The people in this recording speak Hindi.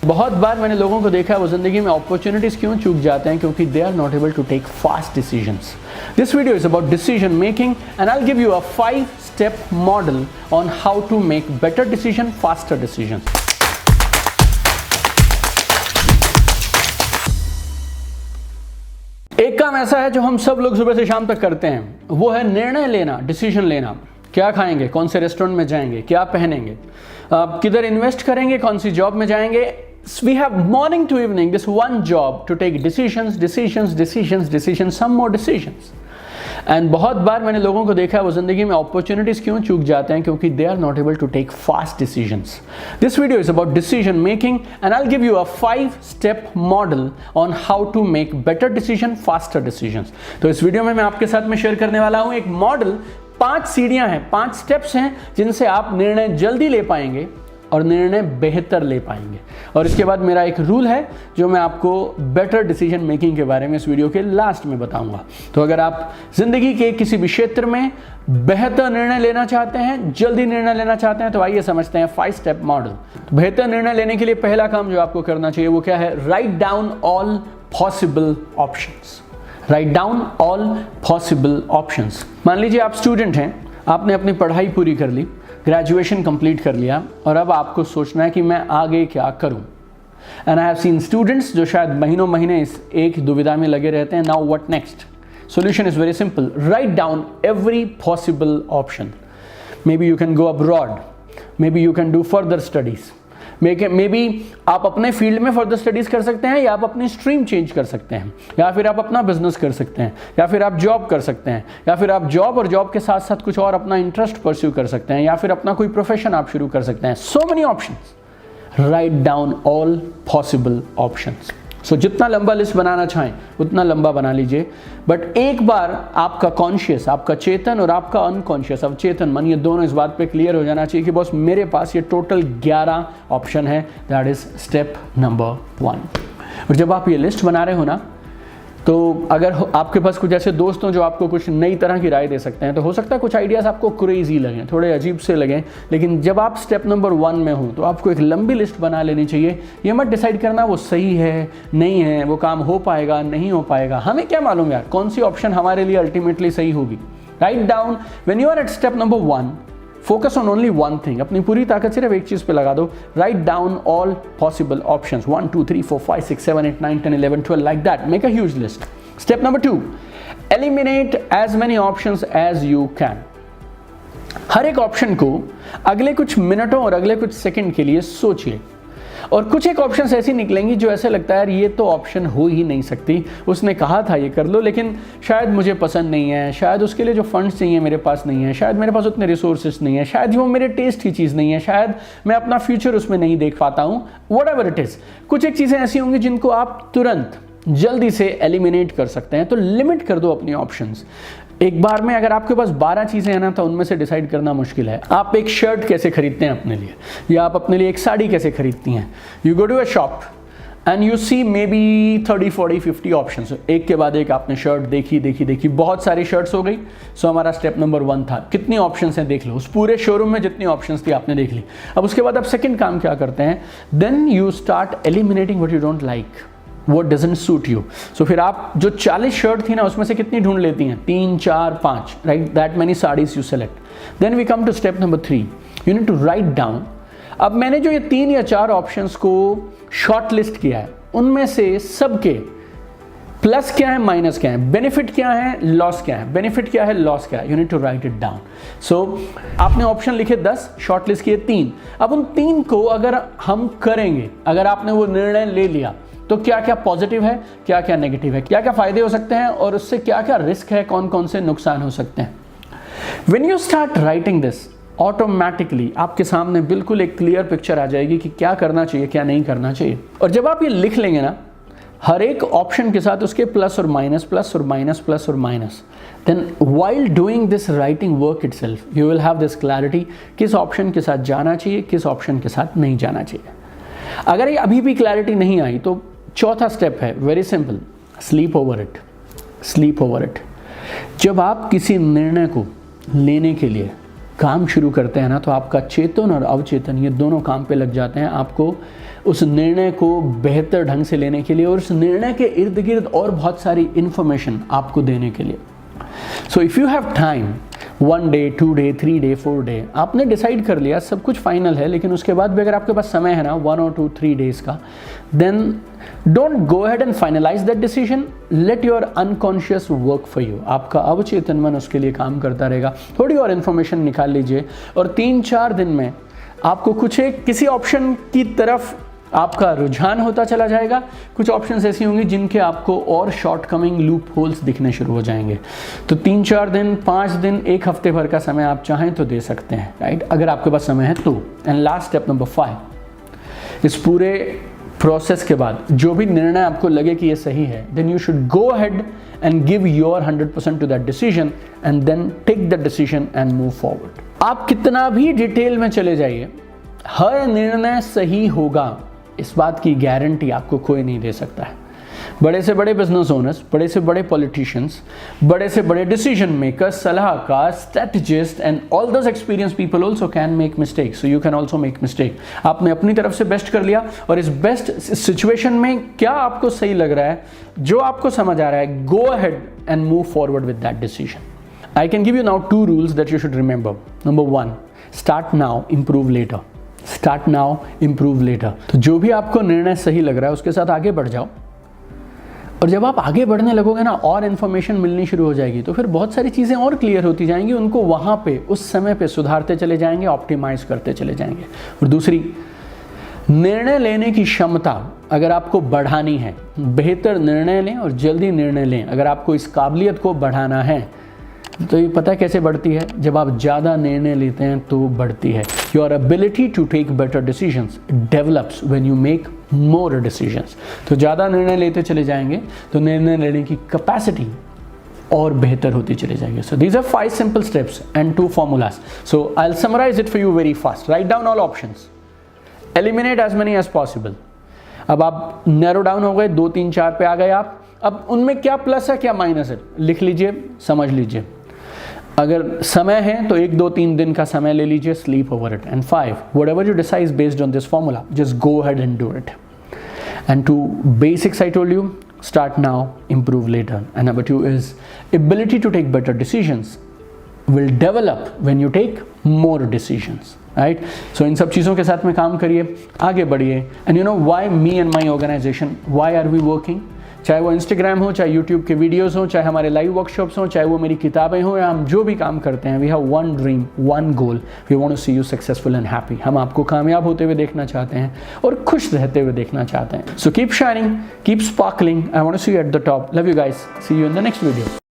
बहुत बार मैंने लोगों को देखा है वो जिंदगी में अपॉर्चुनिटीज क्यों चूक जाते हैं, क्योंकि they are not able to take fast decisions. This video is about decision making and I will give you a 5-step model on how to make better decision, faster decision. एक काम ऐसा है जो हम सब लोग सुबह से शाम तक करते हैं, वो है निर्णय लेना, डिसीजन लेना। क्या खाएंगे, कौन से रेस्टोरेंट में जाएंगे, क्या पहनेंगे, किधर इन्वेस्ट करेंगे, कौन सी जॉब में जाएंगे। We have morning to evening this one job to take decisions, some more decisions. And बहुत बार मैंने लोगों को देखा है वो जिंदगी में अपॉर्चुनिटीज क्यों चूक जाते हैं, क्योंकि they are not able to take fast decisions. This video is about decision making and I will give you a 5-step model on how to make better decision, faster decisions. तो इस वीडियो में मैं आपके साथ में शेयर करने वाला हूं एक मॉडल। 5 सीढ़ियां हैं, 5 स्टेप्स हैं जिनसे आप निर्णय जल्दी ले पाएंगे और निर्णय बेहतर ले पाएंगे। और इसके बाद मेरा एक रूल है जो मैं आपको बेटर डिसीजन मेकिंग के बारे में इस वीडियो के लास्ट में बताऊंगा। तो अगर आप जिंदगी के किसी भी क्षेत्र में बेहतर निर्णय लेना चाहते हैं, जल्दी निर्णय लेना चाहते हैं, तो आइए समझते हैं 5-step मॉडल। तो बेहतर निर्णय लेने के लिए पहला काम जो आपको करना चाहिए वो क्या है? Right down all possible options. Right down all possible options. मान लीजिए आप स्टूडेंट हैं, आपने अपनी पढ़ाई पूरी कर ली, ग्रेजुएशन कंप्लीट कर लिया और अब आपको सोचना है कि मैं आगे क्या करूं। And I have seen students जो शायद महीनों महीने इस एक दुविधा में लगे रहते हैं, now what next. Solution is very simple, write down every possible option. May be you can go abroad, may be you can do further studies, may be आप अपने फील्ड में फर्दर स्टडीज कर सकते हैं, या आप अपनी स्ट्रीम चेंज कर सकते हैं, या फिर आप अपना बिजनेस कर सकते हैं, या फिर आप जॉब कर सकते हैं, या फिर आप जॉब और जॉब के साथ साथ कुछ और अपना इंटरेस्ट परस्यू कर सकते हैं, या फिर अपना कोई प्रोफेशन आप शुरू कर सकते हैं। So many options. Right down all possible options. So जितना लंबा लिस्ट बनाना चाहें उतना लंबा बना लीजिए, बट एक बार आपका कॉन्शियस, आपका चेतन और आपका अनकॉन्शियस, अवचेतन मन, ये दोनों इस बात पे क्लियर हो जाना चाहिए कि बॉस मेरे पास ये टोटल 11 ऑप्शन है। That is step number 1। और जब आप ये लिस्ट बना रहे हो ना, तो अगर आपके पास कुछ ऐसे दोस्त हों जो आपको कुछ नई तरह की राय दे सकते हैं, तो हो सकता है कुछ आइडियाज़ आपको क्रेजी लगें, थोड़े अजीब से लगें, लेकिन जब आप स्टेप नंबर 1 में हो तो आपको एक लंबी लिस्ट बना लेनी चाहिए। ये मत डिसाइड करना वो सही है नहीं है, वो काम हो पाएगा नहीं हो पाएगा, हमें क्या मालूम यार कौन सी ऑप्शन हमारे लिए अल्टीमेटली सही होगी। Write down, when you are at step number 1, focus on only one thing. अपनी पूरी ताकत सिर्फ एक चीज पे लगा दो। Write down all possible options, 1 2 3 4 5 6 7 8 9 10 11 12 like that. Make a huge list. Step number 2, eliminate as many options as you can. हर एक ऑप्शन को अगले कुछ मिनटों और अगले कुछ सेकंड के लिए सोचिए, और कुछ एक ऑप्शंस ऐसी निकलेंगी जो ऐसे लगता है यार ये तो ऑप्शन हो ही नहीं सकती, उसने कहा था ये कर लो लेकिन शायद मुझे पसंद नहीं है, शायद उसके लिए जो फंड्स चाहिए मेरे पास नहीं है, शायद मेरे पास उतने रिसोर्सेज नहीं है, शायद वो मेरे टेस्ट की चीज़ नहीं है, शायद मैं अपना फ्यूचर उसमें नहीं देख पाता हूँ। व्हाटएवर इट इज़, कुछ एक चीज़ें ऐसी होंगी जिनको आप तुरंत जल्दी से एलिमिनेट कर सकते हैं। तो लिमिट कर दो अपनी ऑप्शंस। एक बार में अगर आपके पास 12 चीज़ें हैं ना, तो उनमें से डिसाइड करना मुश्किल है। आप एक शर्ट कैसे खरीदते हैं अपने लिए, या आप अपने लिए एक साड़ी कैसे खरीदती हैं। You go to a shop and you see maybe 30 40 50 options. एक के बाद एक आपने शर्ट देखी, बहुत सारी शर्ट्स हो गई। सो हमारा स्टेप नंबर 1 था कितनी ऑप्शंस हैं देख लो। उस पूरे शोरूम में जितनी ऑप्शंस थी आपने देख ली। अब उसके बाद आप सेकेंड काम क्या करते हैं, then you start eliminating what you don't like, what doesn't suit you. So फिर आप जो 40 शर्ट थी ना उसमें से कितनी ढूंढ लेती हैं, 3 4 5, right? That many sarees you select. Then we come to step number 3. You need to write down. अब मैंने जो ये 3 या 4 ऑप्शंस को शॉर्ट लिस्ट किया है, उनमें से सबके प्लस क्या है, माइनस क्या है, बेनिफिट क्या है, लॉस क्या है, बेनिफिट क्या है, लॉस क्या है। You need to write it down. So आपने ऑप्शन लिखे 10, शॉर्ट लिस्ट किए 3। अब उन 3 को अगर हम करेंगे, अगर आपने वो निर्णय ले लिया, तो क्या क्या पॉजिटिव है, क्या क्या नेगेटिव है, क्या क्या फायदे हो सकते हैं और उससे क्या क्या रिस्क है, कौन कौन से नुकसान हो सकते हैं। When you start writing this, automatically आपके सामने बिल्कुल एक क्लियर पिक्चर आ जाएगी कि क्या करना चाहिए, क्या नहीं करना चाहिए। और जब आप ये लिख लेंगे ना, हर एक ऑप्शन के साथ उसके प्लस और माइनस, प्लस और माइनस, प्लस और minus, then while doing this writing work itself you will have this clarity, किस ऑप्शन के साथ जाना चाहिए, किस ऑप्शन के साथ नहीं जाना चाहिए। अगर ये अभी भी क्लैरिटी नहीं आई तो चौथा स्टेप है very simple, sleep over it. Sleep over it. जब आप किसी निर्णय को लेने के लिए काम शुरू करते हैं ना, तो आपका चेतन और अवचेतन ये दोनों काम पे लग जाते हैं। आपको उस निर्णय को बेहतर ढंग से लेने के लिए और उस निर्णय के इर्द गिर्द और बहुत सारी इंफॉर्मेशन आपको देने के लिए। So if you have time, 1 day, 2 day, 3 day, 4 day, आपने डिसाइड कर लिया, सब कुछ फाइनल है, लेकिन उसके बाद भी अगर आपके पास समय है ना 1 और 2, 3 डेज का, then don't go ahead and finalise that decision, let your unconscious work for you. आपका अवचेतन मन उसके लिए काम करता रहेगा। थोड़ी और इन्फॉर्मेशन निकाल लीजिए और 3-4 दिन में आपको किसी ऑप्शन की तरफ आपका रुझान होता चला जाएगा। कुछ ऑप्शंस ऐसी होंगी जिनके आपको और शॉर्टकमिंग लूप होल्स दिखने शुरू हो जाएंगे। तो 3-4 दिन, 5 दिन, 1 हफ्ते भर का समय आप चाहें तो दे सकते हैं, राइट, अगर आपके पास समय है तो। एंड लास्ट स्टेप नंबर 5, इस पूरे प्रोसेस के बाद जो भी निर्णय आपको लगे कि ये सही है, then you should go ahead and give your 100% to that decision and then take that decision and move forward. आप कितना भी डिटेल में चले जाइए, हर निर्णय सही होगा, इस बात की गारंटी आपको कोई नहीं दे सकता है। बड़े से बड़े बिजनेस ओनर्स, बड़े से बड़े पॉलिटिशियंस, बड़े से बड़े डिसीजन मेकर्स, सलाहकार, strategist and all those experience people also can make mistake, so you can also make mistake. आपने अपनी तरफ से बेस्ट कर लिया और इस बेस्ट सिचुएशन में क्या आपको सही लग रहा है, जो आपको समझ आ रहा है, go ahead and move forward with that decision. I can give you now 2 rules that you should remember. Number 1, start now, improve later. Start now, improve later. तो जो भी आपको निर्णय सही लग रहा है उसके साथ आगे बढ़ जाओ, और जब आप आगे बढ़ने लगोगे ना और इन्फॉर्मेशन मिलनी शुरू हो जाएगी, तो फिर बहुत सारी चीज़ें और क्लियर होती जाएंगी, उनको वहाँ पे उस समय पे सुधारते चले जाएंगे, ऑप्टिमाइज करते चले जाएंगे। और दूसरी, निर्णय लेने की क्षमता अगर आपको बढ़ानी है, बेहतर निर्णय लें और जल्दी निर्णय लें। अगर आपको इस काबिलियत को बढ़ाना है तो ये पता कैसे बढ़ती है, जब आप ज़्यादा निर्णय लेते हैं तो बढ़ती है। Your ability to take better decisions develops when you make more decisions. तो ज़्यादा निर्णय लेते चले जाएंगे तो निर्णय लेने की कैपेसिटी और बेहतर होती चली जाएगी। So these are 5 simple steps and 2 formulas. So I'll summarize it for you very fast. Write down all options. Eliminate as many as possible. अब आप नैरो डाउन हो गए, 2, 3, 4 पे आ गए आप। अब उनमें क्या प्लस है क्या माइनस है, लिख लीजिए, समझ लीजिए। अगर समय है तो 1, 2, 3 दिन का समय ले लीजिए, sleep over it. And 5, whatever you decide based on this formula, just go ahead and do it. And 2 basics I told you, start now, improve later. And number 2 is ability to take better decisions will develop when you take more decisions, right? So इन सब चीज़ों के साथ में काम करिए, आगे बढ़िए। And you know why me and my organization, why are we working? चाहे वो इंस्टाग्राम हो, चाहे यूट्यूब के वीडियोस हो, चाहे हमारे लाइव वर्कशॉप्स हो, चाहे वो मेरी किताबें हो, या हम जो भी काम करते हैं, we have 1 dream, 1 goal, we want to see you successful and happy. हम आपको कामयाब होते हुए देखना चाहते हैं और खुश रहते हुए देखना चाहते हैं। So keep shining, keep sparkling, I want to see you at the top. Love you guys, see you in the next video.